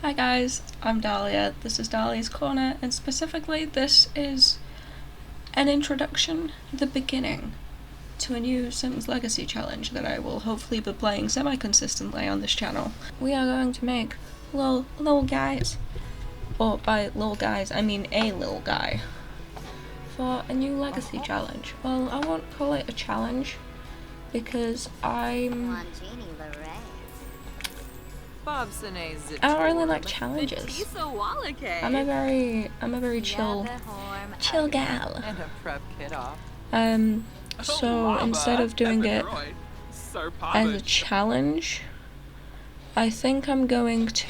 Hi guys, I'm Dahlia, this is Dahlia's Corner, and specifically this is an introduction, the beginning, to a new Sims Legacy challenge that I will hopefully be playing semi-consistently on this channel. We are going to make little guys, or by little guys I mean a little guy, for a new Legacy challenge. Well, I won't call it a challenge, because I don't really like challenges. I'm a very chill gal. So instead of doing it as a challenge, I think I'm just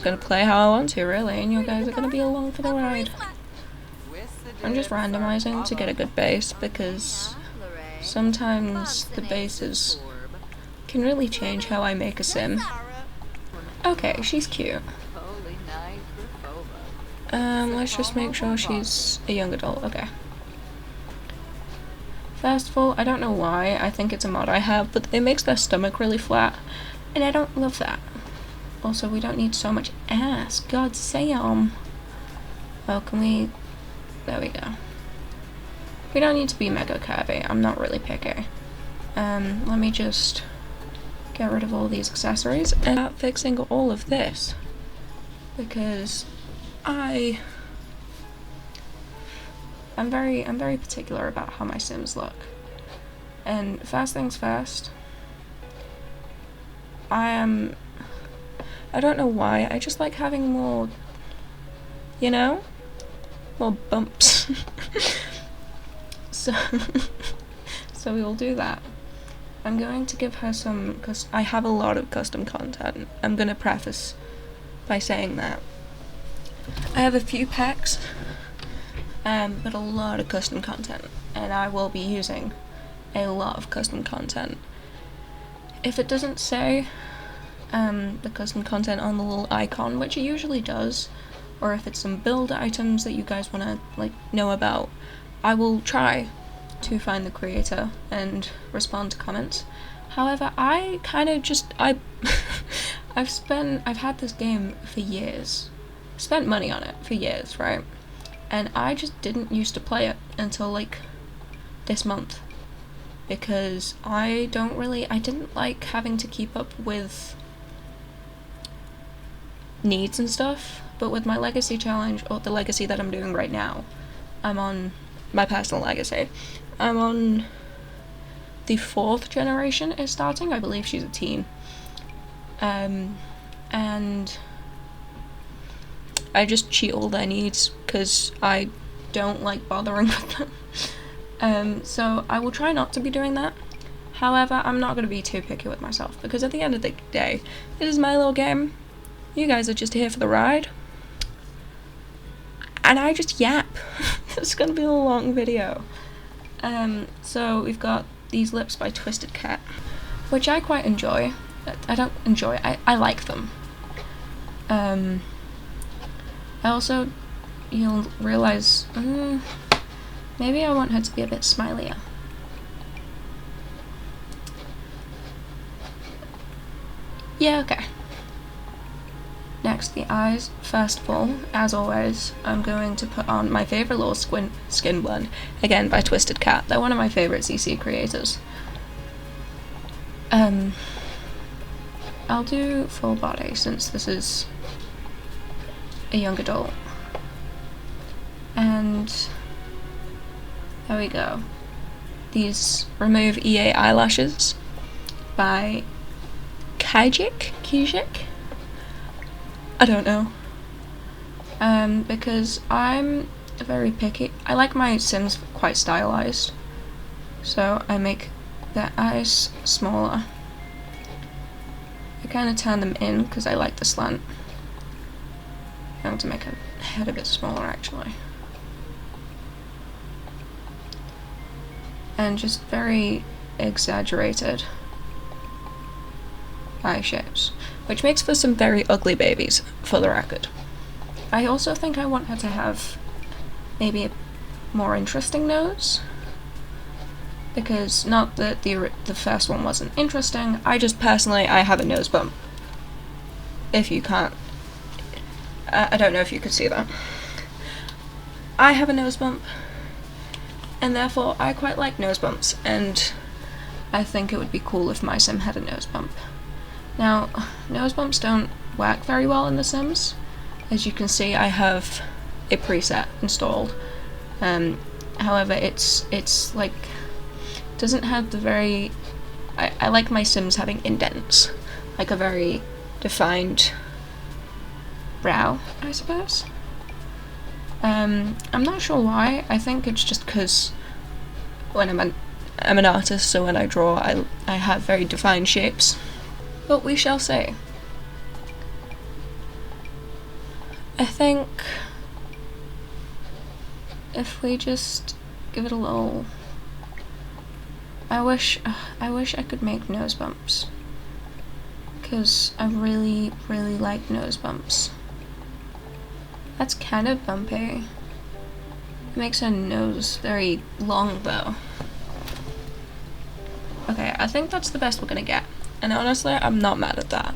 gonna play how I want to, really, and you guys are gonna be along for the ride. I'm just randomizing to get a good base, because sometimes the bases can really change how I make a sim. Okay, she's cute. Let's just make sure she's a young adult. Okay. First of all, I don't know why, I think it's a mod I have, but it makes their stomach really flat, and I don't love that. Also, we don't need so much ass. God damn. Well, can we... There we go. We don't need to be mega curvy. I'm not really picky. Let me just get rid of all these accessories and start fixing all of this, because I'm very particular about how my Sims look. And first things first, I don't know why, I just like having more, you know, more bumps. so we will do that. I'm going to give her some, because I have a lot of custom content. I'm going to preface by saying that. I have a few packs, but a lot of custom content, and I will be using a lot of custom content. If it doesn't say the custom content on the little icon, which it usually does, or if it's some build items that you guys want to know about, I will try to find the creator and respond to comments. However, I kind of just I've had this game for years, spent money on it for years, right? And I just didn't used to play it until like this month, because I didn't like having to keep up with needs and stuff. But with my legacy challenge, or the legacy that I'm doing right now, I'm on my personal legacy. I'm on the 4th generation is starting. I believe she's a teen. And I just cheat all their needs because I don't like bothering with them. So I will try not to be doing that. However, I'm not going to be too picky with myself, because at the end of the day, this is my little game. You guys are just here for the ride. And I just yap. It's going to be a long video. So we've got these lips by TwistedCat, which I quite enjoy. I don't enjoy, I like them. Also, you'll realise, maybe I want her to be a bit smilier. Yeah, okay. Next, the eyes. First of all, as always, I'm going to put on my favourite little skin blend, again by TwistedCat. They're one of my favourite CC creators. I'll do full body, since this is a young adult. And there we go. These Remove EA Eyelashes by Kijik? I don't know. Because I'm very picky. I like my Sims quite stylized, so I make their eyes smaller. I kind of turn them in because I like the slant. I want to make her head a bit smaller, actually. And just very exaggerated eye shapes, which makes for some very ugly babies, for the record. I also think I want her to have maybe a more interesting nose, because not that the first one wasn't interesting, I just personally, I have a nose bump. if you can't, I don't know if you could see that. I have a nose bump, and therefore I quite like nose bumps, and I think it would be cool if my sim had a nose bump. Now, nose bumps don't work very well in The Sims. As you can see, I have a preset installed. However, it's like, doesn't have the very, I like my Sims having indents, like a very defined brow, I suppose. I'm not sure why. I think it's just because when I'm an artist, so when I draw, I have very defined shapes. But we shall see. I think if we just give it a little... I wish I could make nose bumps, because I really, really like nose bumps. That's kind of bumpy. It makes her nose very long though. Okay, I think that's the best we're gonna get, and honestly, I'm not mad at that.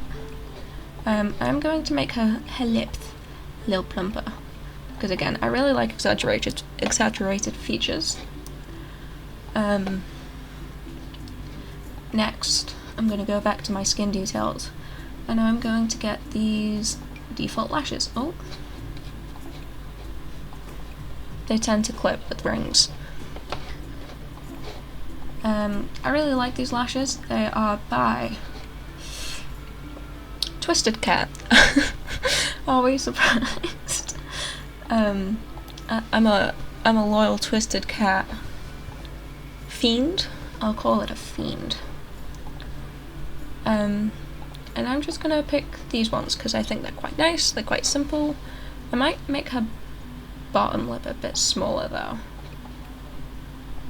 I'm going to make her lips a little plumper, because again, I really like exaggerated features. Next, I'm going to go back to my skin details, and I'm going to get these default lashes. Oh, they tend to clip with rings. I really like these lashes. They are by TwistedCat. Always surprised. I'm a loyal TwistedCat fiend. I'll call it a fiend. And I'm just gonna pick these ones because I think they're quite nice, they're quite simple. I might make her bottom lip a bit smaller though.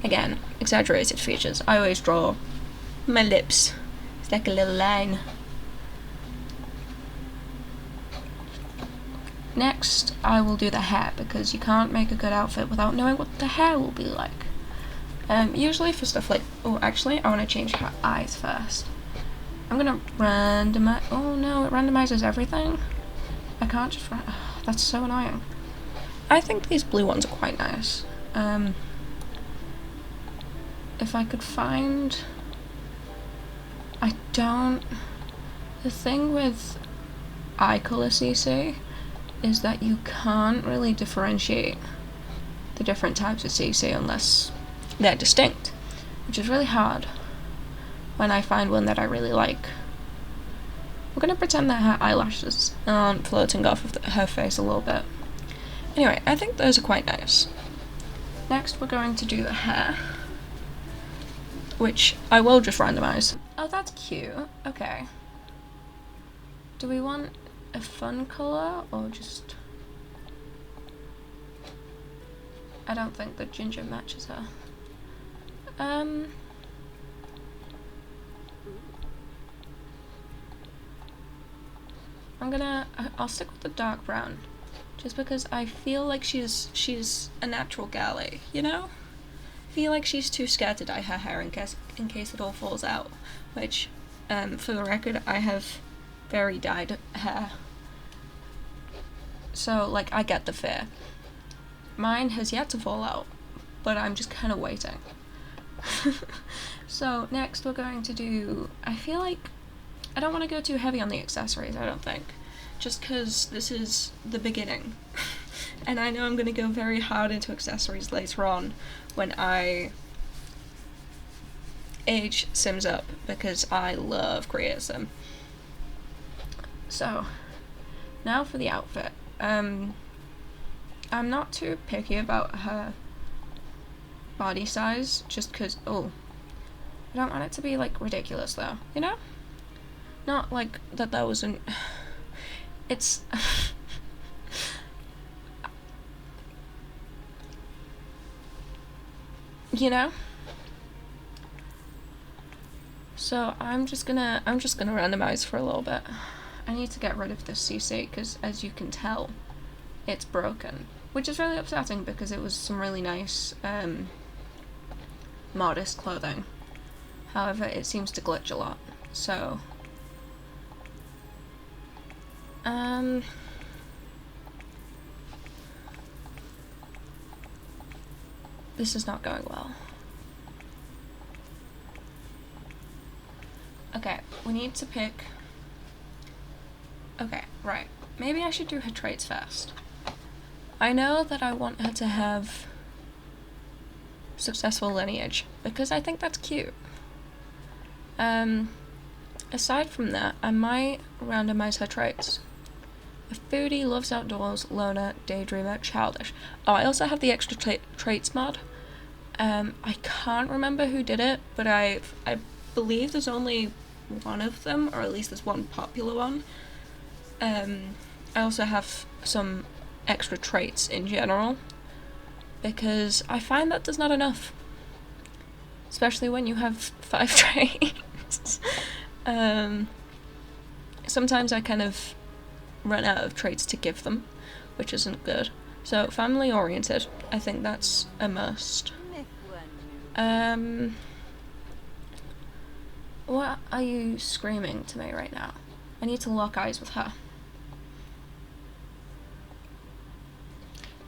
Again, exaggerated features. I always draw my lips. It's like a little line. Next, I will do the hair, because you can't make a good outfit without knowing what the hair will be like. Usually for stuff like... Oh, actually, I want to change her eyes first. I'm gonna randomize... Oh no, it randomizes everything? I can't just... that's so annoying. I think these blue ones are quite nice. If I could find... I don't... The thing with eye color CC is that you can't really differentiate the different types of CC unless they're distinct, which is really hard when I find one that I really like. We're gonna pretend that her eyelashes aren't floating off of her face a little bit. Anyway, I think those are quite nice. Next, we're going to do the hair, which I will just randomize. Oh, that's cute. Okay. Do we want a fun color or just... I don't think the ginger matches her. I'll stick with the dark brown, just because I feel like she's a natural galley, you know? I feel like she's too scared to dye her hair in case it all falls out, which, for the record, I have very dyed hair. So, like, I get the fear. Mine has yet to fall out, but I'm just kind of waiting. So, next we're going to do... I feel like I don't want to go too heavy on the accessories, I don't think. Just because this is the beginning. And I know I'm going to go very hard into accessories later on when I age Sims up, because I love Create Sim. So, now for the outfit. I'm not too picky about her body size, just because, oh, I don't want it to be, like, ridiculous, though, you know? Not, like, that wasn't... It's... you know? So, I'm just gonna randomize for a little bit. I need to get rid of this CC, because, as you can tell, it's broken. Which is really upsetting, because it was some really nice, modest clothing. However, it seems to glitch a lot, so... This is not going well. Okay, we need to pick... Okay, right. Maybe I should do her traits first. I know that I want her to have successful lineage, because I think that's cute. Aside from that, I might randomize her traits. A foodie, loves outdoors, loner, daydreamer, childish. Oh, I also have the extra traits mod. I can't remember who did it, but I believe there's only one of them, or at least there's one popular one. I also have some extra traits in general, because I find that there's not enough. Especially when you have 5 traits. Sometimes I kind of run out of traits to give them, which isn't good. So, family oriented, I think that's a must. What are you screaming to me right now? I need to lock eyes with her.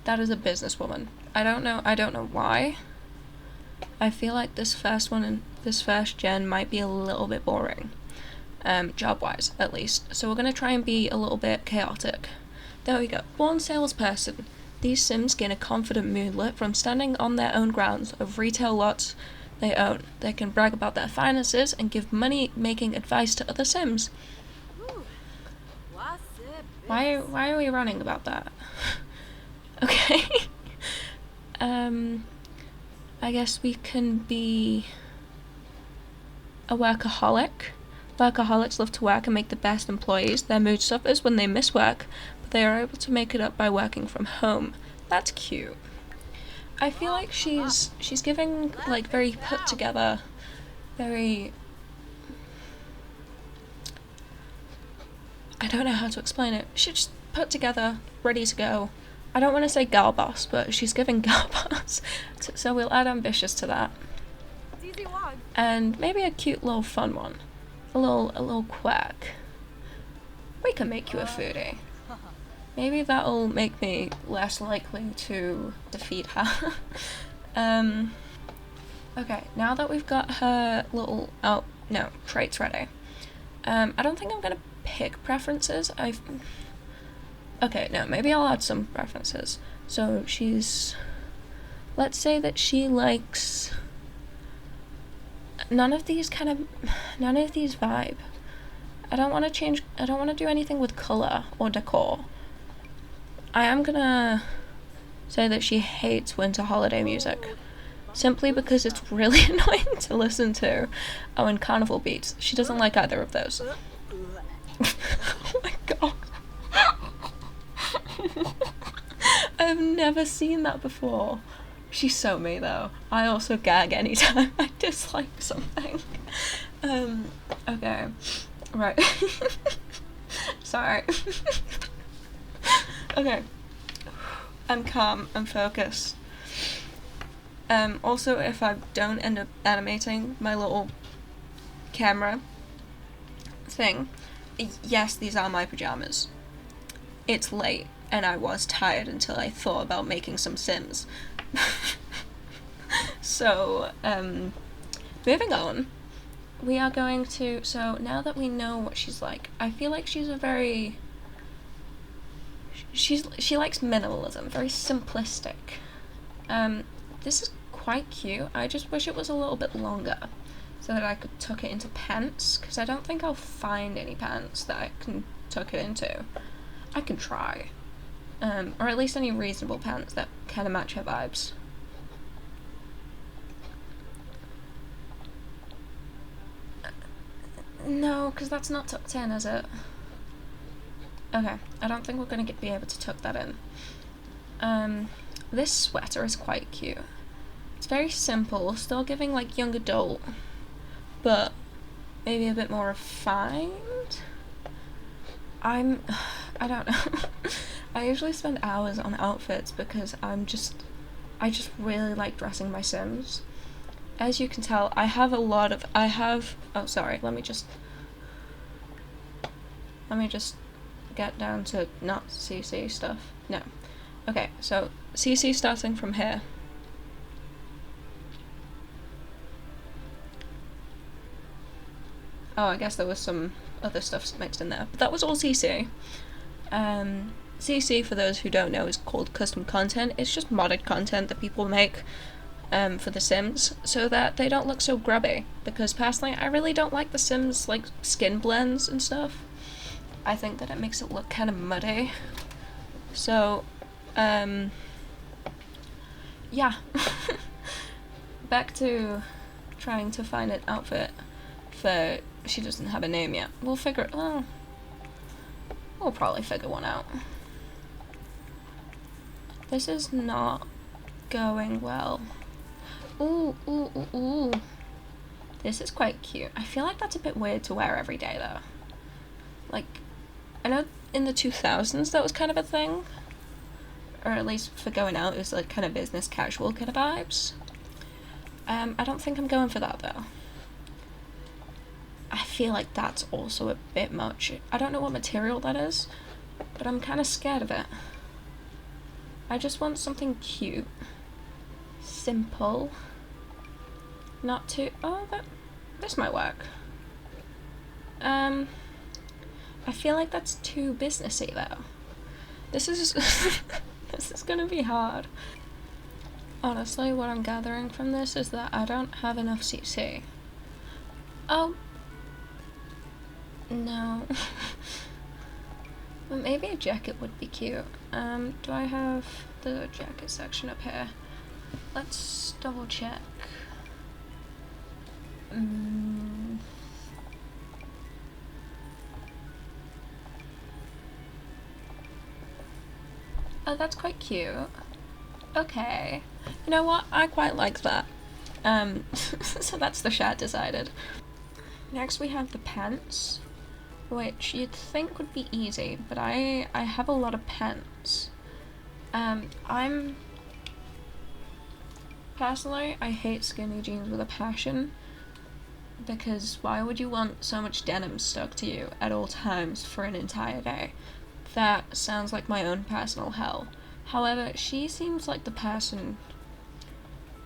That is a businesswoman. I don't know why. I feel like this first one and this first gen might be a little bit boring. Job-wise, at least. So we're gonna try and be a little bit chaotic. There we go. Born salesperson. These Sims gain a confident moodlet from standing on their own grounds of retail lots they own. They can brag about their finances and give money-making advice to other Sims. Why are we running about that? Okay. I guess we can be a workaholic. Workaholics love to work and make the best employees. Their mood suffers when they miss work, but they are able to make it up by working from home. That's cute. I feel like she's giving, like, very put together, very... I don't know how to explain it. She's just put together, ready to go. I don't want to say gal boss, but she's giving gal boss. So we'll add ambitious to that. And maybe a cute little fun one. A little quirk. We can make you a foodie. Maybe that'll make me less likely to defeat her. Okay, now that we've got her little traits ready. I don't think I'm gonna pick preferences. Okay, no, maybe I'll add some preferences. So let's say that she likes none of these vibe. I don't want to do anything with color or decor. I am gonna say that she hates winter holiday music, simply because it's really annoying to listen to. Oh, and carnival beats. She doesn't like either of those. Oh my god. I've never seen that before. She's so me though. I also gag anytime I dislike something. Okay. Right. Sorry. Okay. I'm calm, I'm focused. Also, if I don't end up animating my little camera thing, yes, these are my pajamas. It's late, and I was tired until I thought about making some Sims. So, moving on, we are going to, so now that we know what she's like, I feel like she's a very, she likes minimalism, very simplistic. This is quite cute. I just wish it was a little bit longer so that I could tuck it into pants, because I don't think I'll find any pants that I can tuck it into. I can try. Or at least any reasonable pants that kind of match her vibes. No, because that's not tucked in, is it? Okay, I don't think we're going to be able to tuck that in. This sweater is quite cute. It's very simple, still giving like young adult, but maybe a bit more refined? I don't know. I usually spend hours on outfits because I just really like dressing my Sims. As you can tell, oh sorry, let me just get down to not CC stuff. No. Okay, so CC starting from here. Oh, I guess there was some other stuff mixed in there, but that was all CC. CC, for those who don't know, is called custom content. It's just modded content that people make for The Sims, so that they don't look so grubby, because personally I really don't like The Sims like skin blends and stuff. I think that it makes it look kind of muddy. So yeah. Back to trying to find an outfit for, she doesn't have a name yet. We'll probably figure one out. This is not going well. Ooh. This is quite cute. I feel like that's a bit weird to wear every day though. Like, I know in the 2000s that was kind of a thing. Or at least for going out, it was like kind of business casual kind of vibes. I don't think I'm going for that though. I feel like that's also a bit much. I don't know what material that is, but I'm kind of scared of it. I just want something cute. Simple. Not too... Oh, this might work. I feel like that's too businessy though. This is... this is gonna be hard. Honestly, what I'm gathering from this is that I don't have enough CC. Oh. No. But maybe a jacket would be cute. Do I have the jacket section up here? Let's double check. Oh, that's quite cute. Okay. You know what? I quite like that. So that's the shirt decided. Next we have the pants, which you'd think would be easy, but I have a lot of pants. Personally, I hate skinny jeans with a passion, because why would you want so much denim stuck to you at all times for an entire day? That sounds like my own personal hell. However, she seems like the person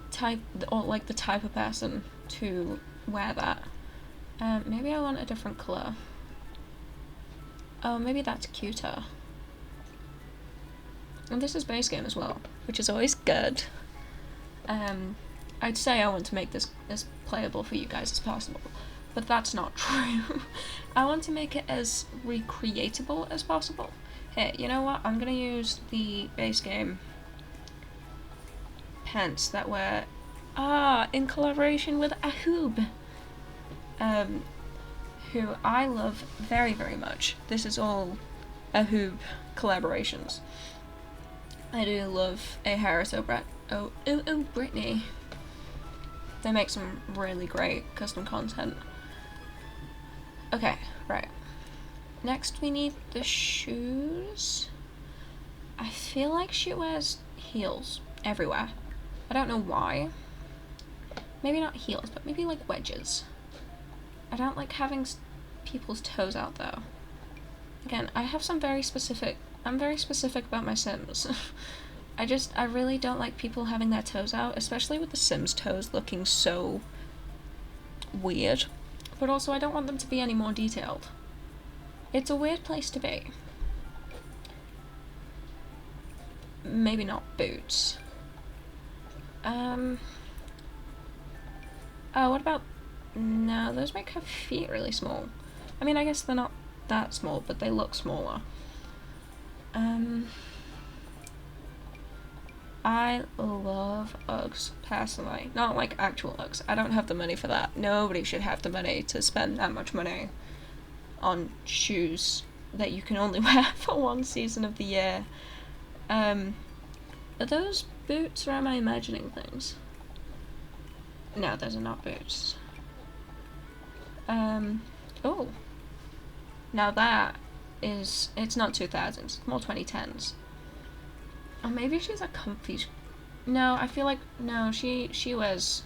type, or like the type of person to wear that. Maybe I want a different colour. Oh, maybe that's cuter. And this is base game as well, which is always good. I'd say I want to make this as playable for you guys as possible, but that's not true. I want to make it as recreatable as possible. Here, you know what? I'm gonna use the base game pants that were in collaboration with Ahoob, who I love very, very much. This is all Ahoob collaborations. I do love a Harris Brittany. They make some really great custom content. Okay, right. Next we need the shoes. I feel like she wears heels everywhere. I don't know why. Maybe not heels, but maybe like wedges. I don't like having people's toes out though. Again, I have some very specific... I'm very specific about my Sims. I really don't like people having their toes out, especially with the Sims toes looking so weird. But also I don't want them to be any more detailed. It's a weird place to be. Maybe not boots. Oh, what about... No, those make her feet really small. I mean, I guess they're not that small, but they look smaller. I love Uggs, personally. Not like actual Uggs. I don't have the money for that. Nobody should have the money to spend that much money on shoes that you can only wear for one season of the year. Are those boots, or am I imagining things? No, those are not boots. Oh. Now that is, it's not 2000s, it's more 2010s. Or maybe she's a comfy... No, I feel like, no, she wears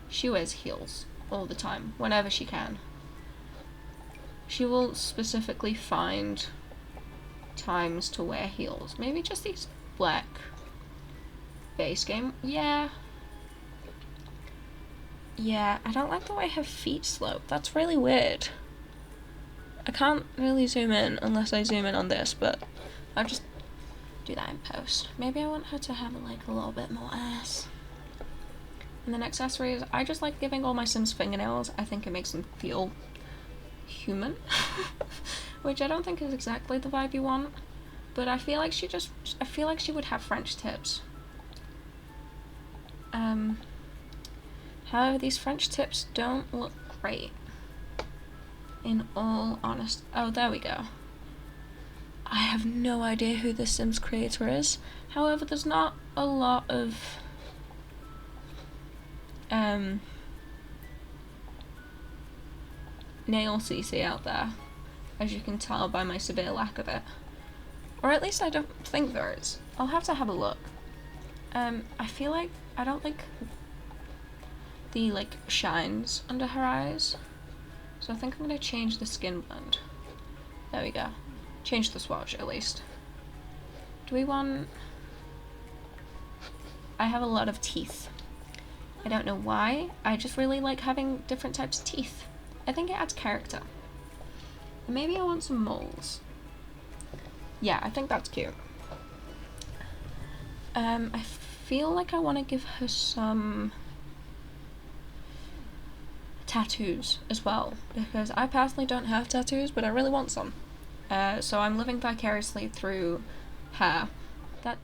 heels all the time, whenever she can. She will specifically find times to wear heels. Maybe just these black base game. Yeah. Yeah, I don't like the way her feet slope. That's really weird. I can't really zoom in unless I zoom in on this, but I'll just do that in post. Maybe I want her to have like a little bit more ass. And then accessories, I just like giving all my Sims fingernails. I think it makes them feel human. Which I don't think is exactly the vibe you want. But I feel like she would have French tips. However, these French tips don't look great. In all honesty. Oh, there we go. I have no idea who the Sims creator is. However, there's not a lot of nail CC out there, as you can tell by my severe lack of it. Or at least I don't think there is. I'll have to have a look. I feel like I don't like the like shines under her eyes. So I think I'm gonna change the skin blend. There we go. Change the swatch at least. Do we want... I have a lot of teeth. I don't know why. I just really like having different types of teeth. I think it adds character. And maybe I want some moles. Yeah, I think that's cute. I feel like I want to give her some tattoos as well, because I personally don't have tattoos, but I really want some. So I'm living vicariously through her. That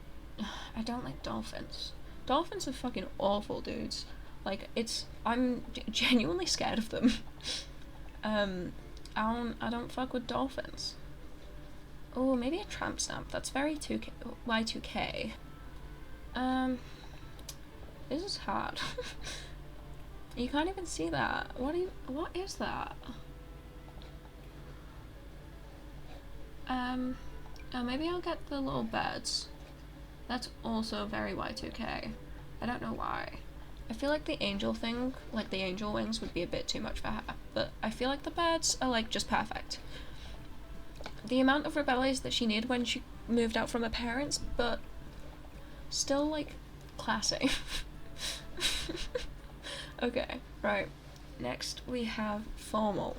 I don't like dolphins. Dolphins are fucking awful, dudes. Like, I'm genuinely scared of them. I don't fuck with dolphins. Oh, maybe a tramp stamp. That's very Y2K. This is hard. You can't even see that. What is that? Oh, maybe I'll get the little birds. That's also very Y2K. I don't know why. I feel like the angel thing, like the angel wings, would be a bit too much for her, but I feel like the birds are like just perfect. The amount of rebellions that she needed when she moved out from her parents, but still like classy. Okay, right. Next we have formal.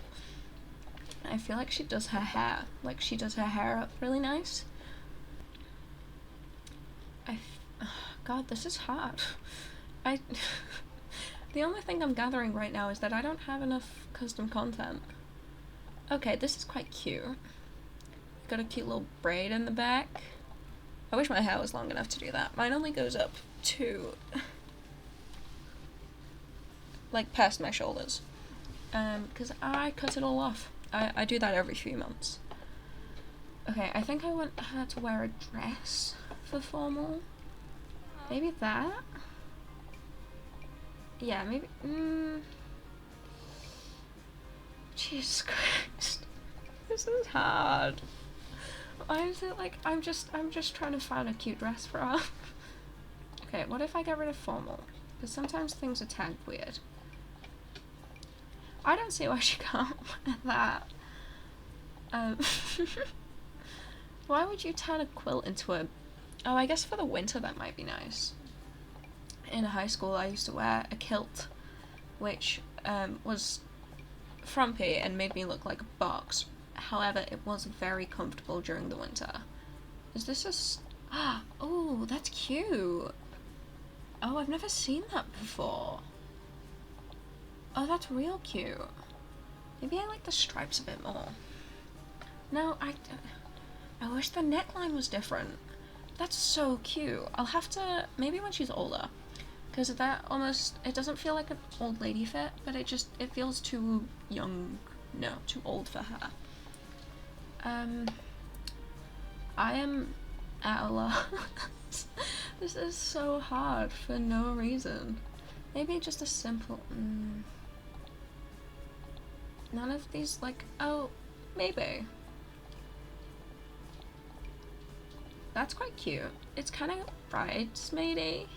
I feel like she does her hair. Like, she does her hair up really nice. God, this is hard. The only thing I'm gathering right now is that I don't have enough custom content. Okay, this is quite cute. Got a cute little braid in the back. I wish my hair was long enough to do that. Mine only goes up to like past my shoulders. Because I cut it all off. I do that every few months. Okay, I think I want her to wear a dress for formal. Maybe that? Yeah, maybe... Jesus Christ. This is hard. Why is it like... I'm just trying to find a cute dress for her. Okay, what if I get rid of formal? Because sometimes things are tagged weird. I don't see why she can't wear that. Why would you turn a quilt into a... Oh, I guess for the winter that might be nice. In high school I used to wear a kilt, which was frumpy and made me look like a box. However, it was very comfortable during the winter. Is this a... Oh, that's cute. Oh, I've never seen that before. Oh, that's real cute. Maybe I like the stripes a bit more. No, I wish the neckline was different. That's so cute. I'll have to... Maybe when she's older. Because that almost... It doesn't feel like an old lady fit, but it feels too young. No, too old for her. I am at a loss. This is so hard for no reason. Maybe just a simple... None of these, like... Oh, maybe. That's quite cute. It's kind of bridesmaidy.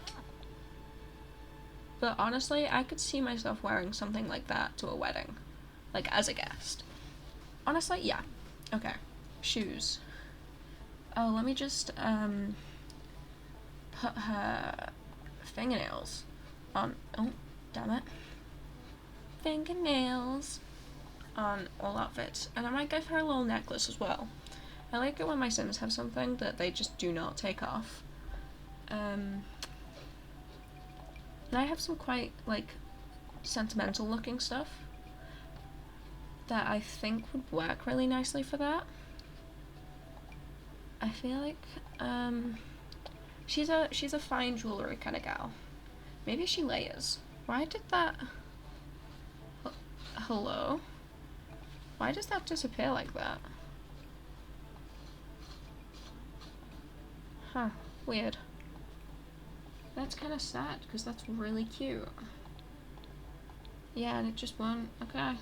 But honestly, I could see myself wearing something like that to a wedding. Like, as a guest. Honestly, yeah. Okay. Shoes. Oh, let me just put her fingernails on. Oh, damn it. Fingernails on all outfits. And I might give her a little necklace as well. I like it when my Sims have something that they just do not take off. And I have some quite, like, sentimental looking stuff that I think would work really nicely for that. I feel like, she's a fine jewellery kind of gal. Maybe she layers. Why did that... Hello? Why does that disappear like that? Huh, weird. That's kind of sad, because that's really cute. Yeah, and it just won't. Okay.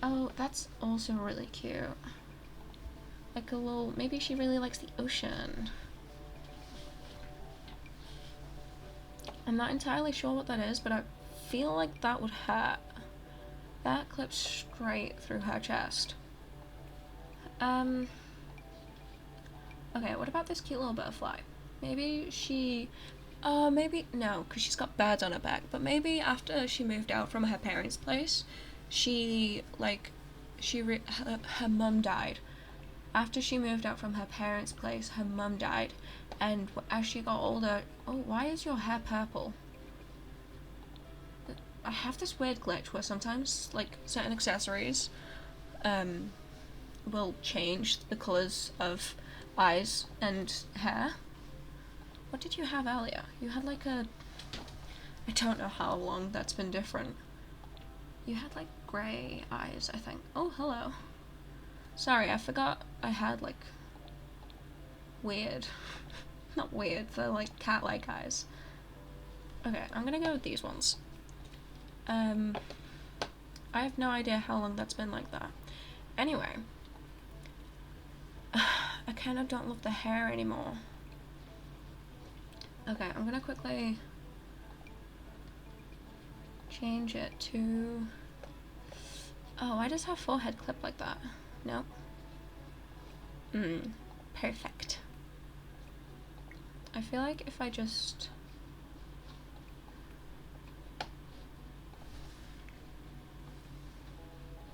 Oh, that's also really cute. Like a little, maybe she really likes the ocean. I'm not entirely sure what that is, but I feel like that would hurt. That clips straight through her chest. Okay, what about this cute little butterfly? Maybe she... maybe... No, because she's got birds on her back. But maybe after she moved out from her parents' place, she, like... her mum died. After she moved out from her parents' place, her mum died. And as she got older... Oh, why is your hair purple? I have this weird glitch where sometimes, like, certain accessories, will change the colours of eyes and hair. What did you have earlier? You had like a... I don't know how long that's been different. You had like grey eyes, I think. Oh, hello. Sorry, I forgot I had like weird... Not weird, they're like cat-like eyes. Okay, I'm gonna go with these ones. I have no idea how long that's been like that. Anyway. I kind of don't love the hair anymore. Okay, I'm gonna quickly change it to... Oh, why does her forehead clip like that? No. Perfect. I feel like if I just...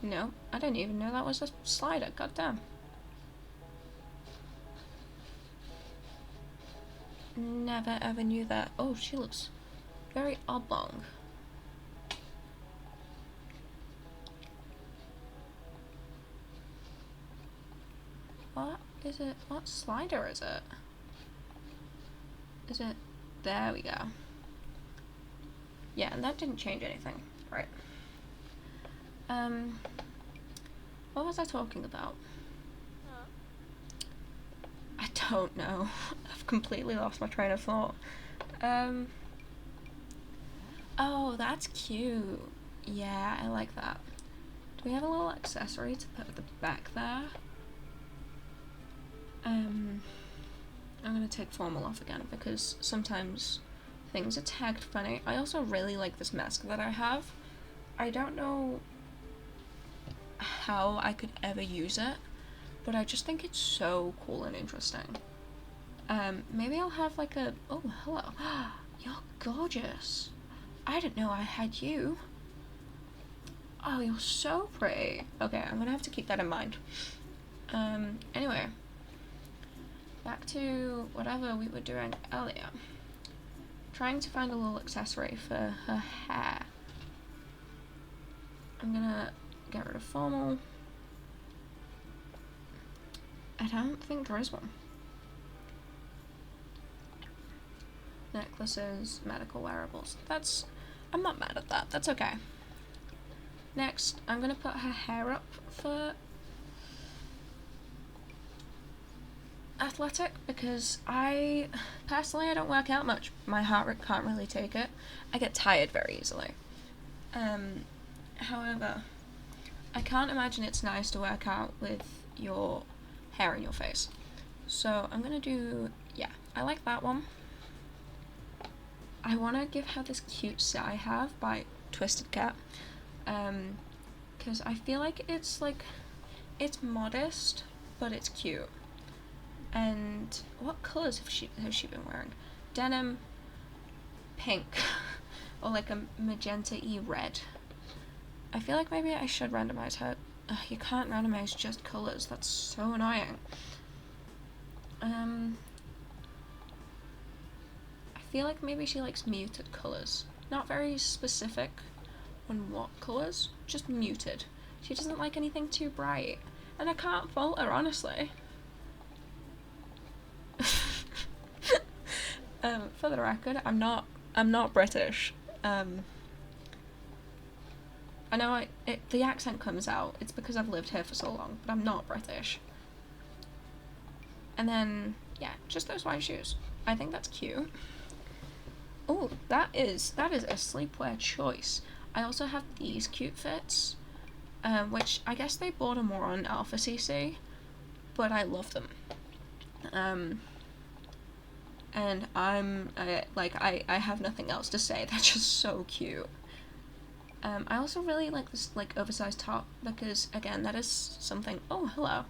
No, I didn't even know that was a slider, goddamn. Never ever knew that. Oh, she looks very oblong. What is it? What slider is it? Is it? There we go. Yeah, and that didn't change anything. Right. What was I talking about? I don't know. I've completely lost my train of thought. Oh, that's cute. Yeah, I like that. Do we have a little accessory to put at the back there? I'm gonna take formal off again because sometimes things are tagged funny. I also really like this mask that I have. I don't know how I could ever use it, but I just think it's so cool and interesting. Maybe I'll have like a... Oh, hello. You're gorgeous. I didn't know I had you. Oh, you're so pretty. Okay, I'm gonna have to keep that in mind. Anyway. Back to whatever we were doing earlier. Trying to find a little accessory for her hair. I'm gonna get rid of formal. I don't think there is one. Necklaces, medical wearables. That's... I'm not mad at that. That's okay. Next, I'm gonna put her hair up for athletic because I don't work out much. My heart rate can't really take it. I get tired very easily. However, I can't imagine it's nice to work out with your hair in your face. So I'm gonna do, yeah, I like that one. I want to give her this cute set I have by TwistedCat. Because I feel like it's like it's modest, but it's cute. And what colours has she been wearing? Denim, pink, or like a magenta-y red. I feel like maybe I should randomise her. You can't randomise just colours, that's so annoying. I feel like maybe she likes muted colours. Not very specific on what colours, just muted. She doesn't like anything too bright. And I can't fault her, honestly. For the record, I'm not British. I know the accent comes out. It's because I've lived here for so long, but I'm not British. And then, yeah, just those white shoes. I think that's cute. Oh, that is a sleepwear choice. I also have these cute fits, which I guess they border more on Alpha CC, but I love them. And I have nothing else to say. They're just so cute. I also really like this like oversized top because again that is something. Oh, hello.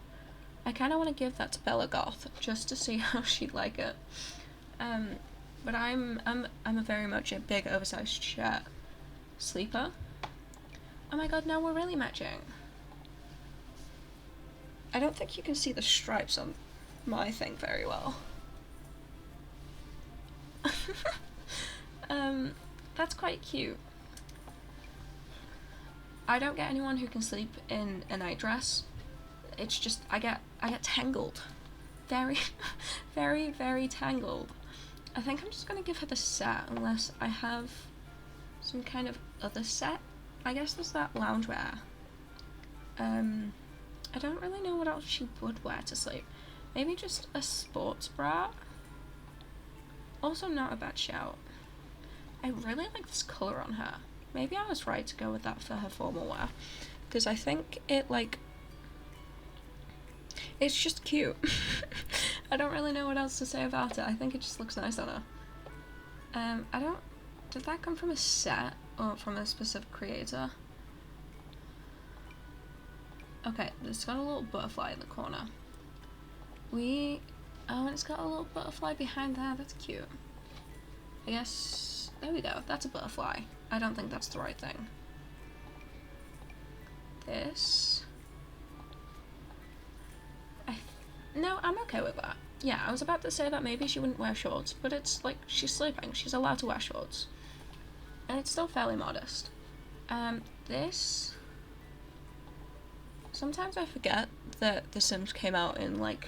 I kind of want to give that to Bella Goth just to see how she'd like it. But I'm a very much a big oversized shirt sleeper. Oh my god, now we're really matching. I don't think you can see the stripes on my thing very well. That's quite cute. I don't get anyone who can sleep in a nightdress. It's just I get tangled. Very very, very tangled. I think I'm just gonna give her the set unless I have some kind of other set. I guess there's that loungewear. I don't really know what else she would wear to sleep. Maybe just a sports bra. Also not a bad shout. I really like this colour on her. Maybe I was right to go with that for her formal wear. Because I think it's just cute. I don't really know what else to say about it. I think it just looks nice on her. Did that come from a set or from a specific creator? Okay, it's got a little butterfly in the corner. And it's got a little butterfly behind there. That's cute. I guess, there we go. That's a butterfly. I don't think that's the right thing. This. No, I'm okay with that. Yeah, I was about to say that maybe she wouldn't wear shorts, but it's like, she's sleeping. She's allowed to wear shorts. And it's still fairly modest. This. Sometimes I forget that The Sims came out in like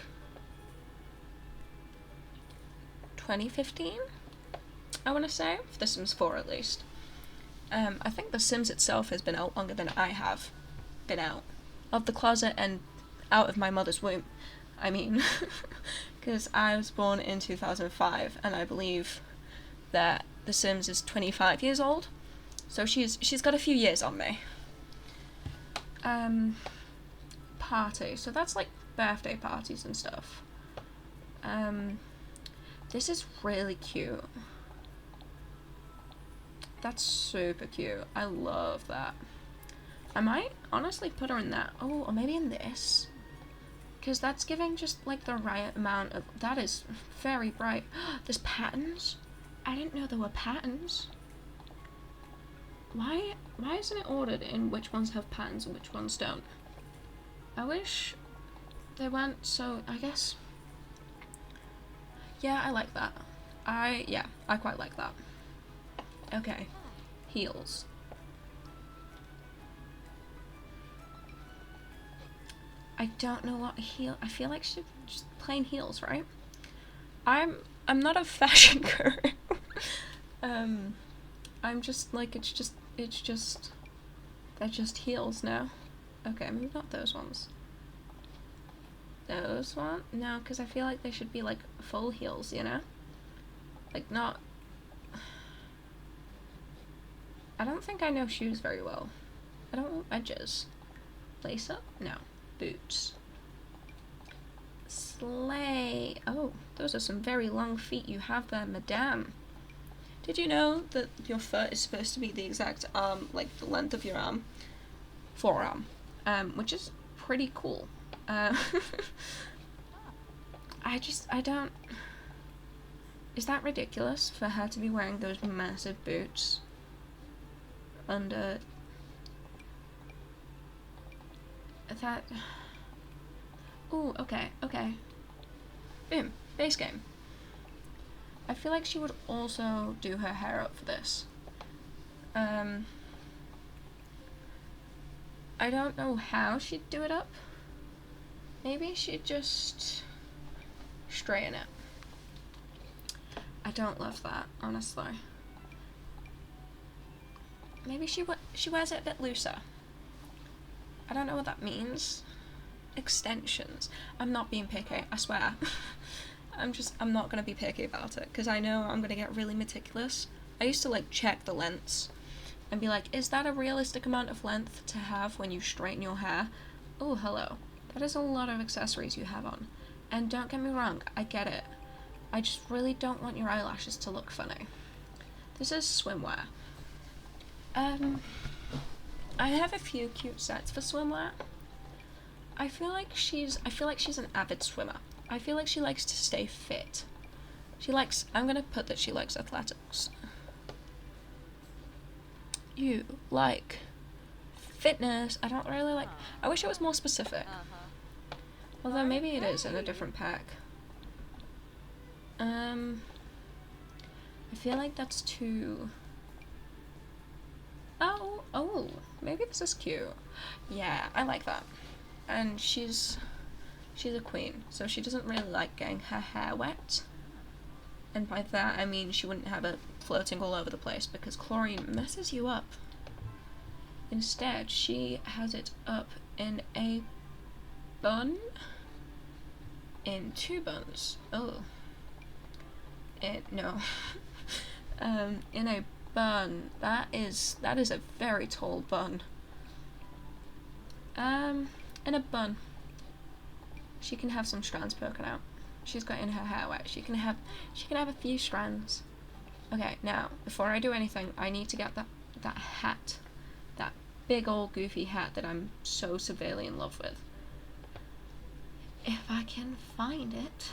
2015, I want to say, for The Sims 4 at least. I think The Sims itself has been out longer than I have been out of the closet and out of my mother's womb. I mean, because I was born in 2005, and I believe that The Sims is 25 years old, so she's got a few years on me. Party, so that's like birthday parties and stuff. This is really cute. That's super cute. I love that. I might honestly put her in that. Oh, or maybe in this. Because that's giving just like the right amount of... That is very bright. There's patterns? I didn't know there were patterns. Why isn't it ordered in which ones have patterns and which ones don't? I wish they weren't so... I guess... Yeah, I like that. I quite like that. Okay. Heels. I don't know what heel... I feel like she's just plain heels, right? I'm not a fashion guru. I'm just like, it's just... They're just heels now. Okay, maybe not those ones. Those ones? No, because I feel like they should be like full heels, you know? Like not... I don't think I know shoes very well. I don't want wedges. Lace up? No. Boots. Slay. Oh, those are some very long feet you have there, madame. Did you know that your foot is supposed to be the exact arm, like the length of your arm? Forearm. Which is pretty cool. I don't... Is that ridiculous for her to be wearing those massive boots under that? Ooh, okay. Boom, base game. I feel like she would also do her hair up for this. I don't know how she'd do it up. Maybe she'd just straighten it. I don't love that, honestly. Maybe she wears it a bit looser. I don't know what that means. Extensions. I'm not being picky, I swear. I'm not gonna be picky about it, because I know I'm gonna get really meticulous. I used to like check the lengths and be like, is that a realistic amount of length to have when you straighten your hair? Oh, hello. That is a lot of accessories you have on. And don't get me wrong, I get it. I just really don't want your eyelashes to look funny. This is swimwear. I have a few cute sets for swimwear. I feel like she's an avid swimmer. I feel like she likes to stay fit. I'm gonna put that she likes athletics. You like fitness. I don't really like... I wish it was more specific. Although maybe it is in a different pack. I feel like that's too... Oh, maybe this is cute. Yeah, I like that. And she's a queen, so she doesn't really like getting her hair wet. And by that I mean she wouldn't have it floating all over the place because chlorine messes you up. Instead, she has it up in a bun? In 2 buns. Oh. No. In a bun. That is a very tall bun. In a bun. She can have some strands poking out. She's got in her hair wet. She can have a few strands. Okay, now, before I do anything, I need to get that hat. That big old goofy hat that I'm so severely in love with. If I can find it.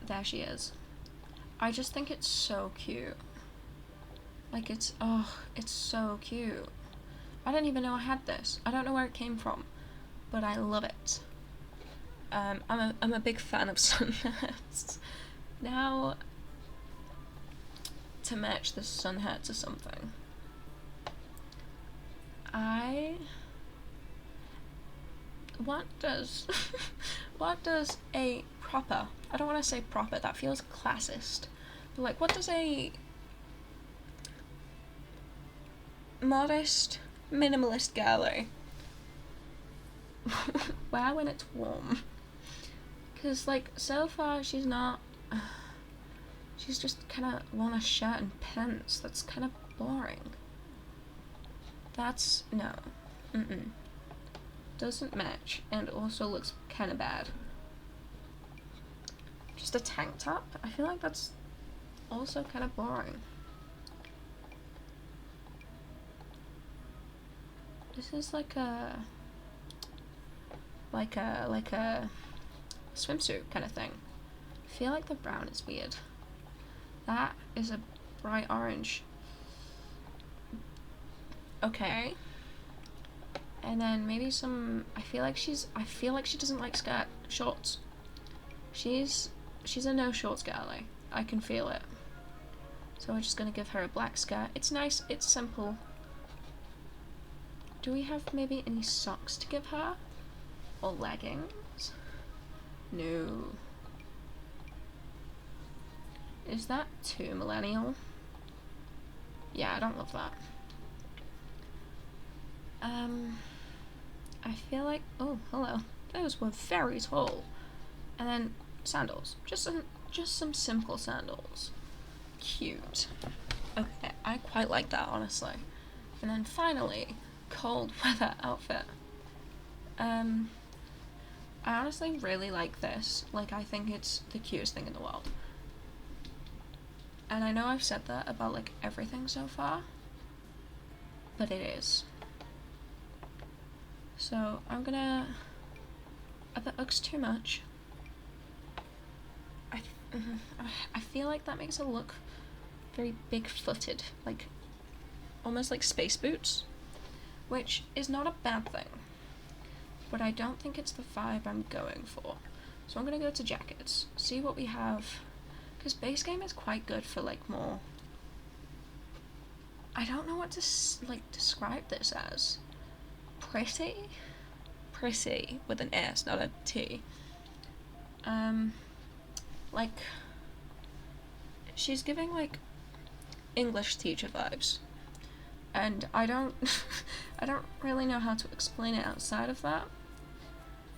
There she is. I just think it's so cute. Like it's so cute. I didn't even know I had this. I don't know where it came from, but I love it. I'm a big fan of sun hats. Now, to match this sun hat to something, what does a proper, I don't want to say proper, that feels classist, but like what does a modest, minimalist girly wear when it's warm? Because like so far she's just kind of worn a shirt and pants. That's kind of boring. That's no. Doesn't match and also looks kind of bad. Just a tank top? I feel like that's also kind of boring. This is like a swimsuit kind of thing. I feel like the brown is weird. That is a bright orange. Okay. And then maybe some, I feel like she doesn't like shorts. She's a no shorts girly. I can feel it. So we're just gonna give her a black skirt. It's nice, it's simple. Do we have maybe any socks to give her? Or leggings? No. Is that too millennial? Yeah, I don't love that. I feel like, oh, hello. Those were very tall. And then sandals. Just some simple sandals. Cute. Okay, I quite like that, honestly. And then finally, cold weather outfit. I honestly really like this. Like, I think it's the cutest thing in the world. And I know I've said that about like everything so far, but it is. So I'm gonna, that looks too much. I feel like that makes it look very big-footed, like almost like space boots, which is not a bad thing, but I don't think it's the vibe I'm going for. So I'm gonna go to jackets, see what we have, because base game is quite good for like more, I don't know what to like describe this as, pretty with an S, not a T. Like, she's giving like English teacher vibes, and I don't I don't really know how to explain it outside of that.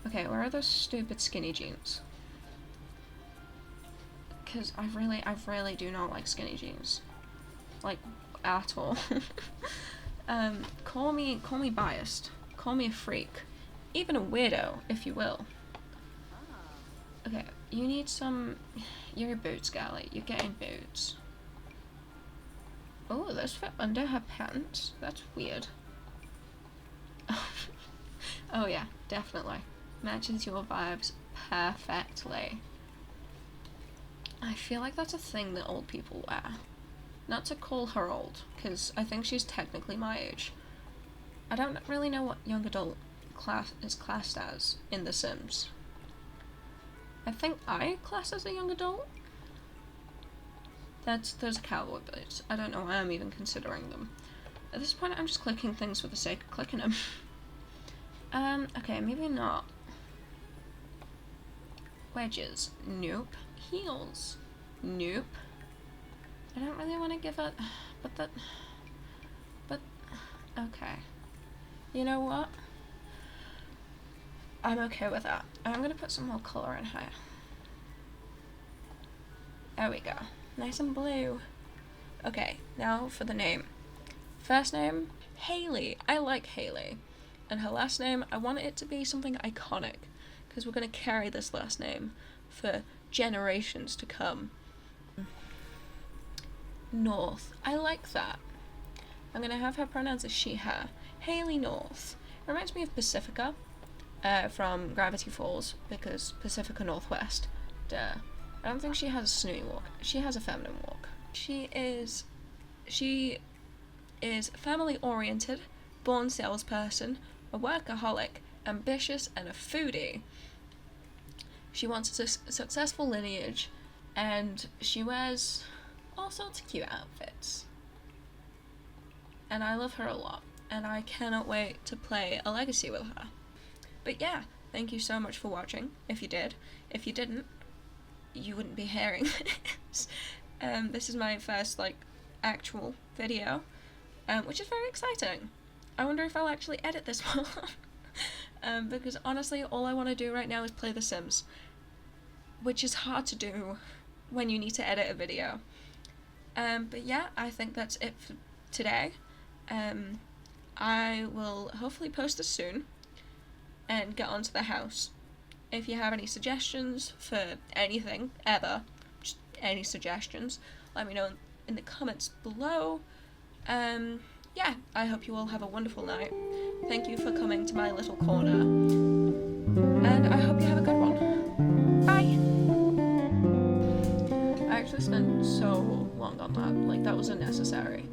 Okay, where are those stupid skinny jeans? Because I really do not like skinny jeans, like at all. Call me biased, call me a freak, even a weirdo, if you will. Okay, you need some. You're a boots galley. You're getting boots. Oh, those fit under her pants. That's weird. Oh yeah, definitely. Matches your vibes perfectly. I feel like that's a thing that old people wear. Not to call her old, because I think she's technically my age. I don't really know what young adult is classed as in The Sims. I think I class as a young adult. Those are cowboy boots. I don't know why I'm even considering them. At this point, I'm just clicking things for the sake of clicking them. Okay, maybe not. Wedges. Nope. Heels. Nope. I don't really want to give it, but okay. You know what? I'm okay with that. I'm gonna put some more colour in here. There we go. Nice and blue. Okay, now for the name. First name, Haley. I like Haley. And her last name, I want it to be something iconic, because we're gonna carry this last name for generations to come. North. I like that. I'm gonna have her pronouns as she, her. Haley North. Reminds me of Pacifica. From Gravity Falls, because Pacifica Northwest. Duh. I don't think she has a snooty walk. She has a feminine walk. She is family oriented, born salesperson, a workaholic, ambitious, and a foodie. She wants a successful lineage, and she wears all sorts of cute outfits. And I love her a lot, and I cannot wait to play a legacy with her. But yeah, thank you so much for watching, if you did. If you didn't, you wouldn't be hearing this. This is my first, like, actual video, which is very exciting. I wonder if I'll actually edit this one. Because honestly, all I want to do right now is play The Sims, which is hard to do when you need to edit a video. But yeah, I think that's it for today. I will hopefully post this soon and get onto the house. If you have any suggestions for anything, ever, just any suggestions, let me know in the comments below. Yeah, I hope you all have a wonderful night. Thank you for coming to my little corner, and I hope you have a good one. Bye! I actually spent so long on that, like that was unnecessary.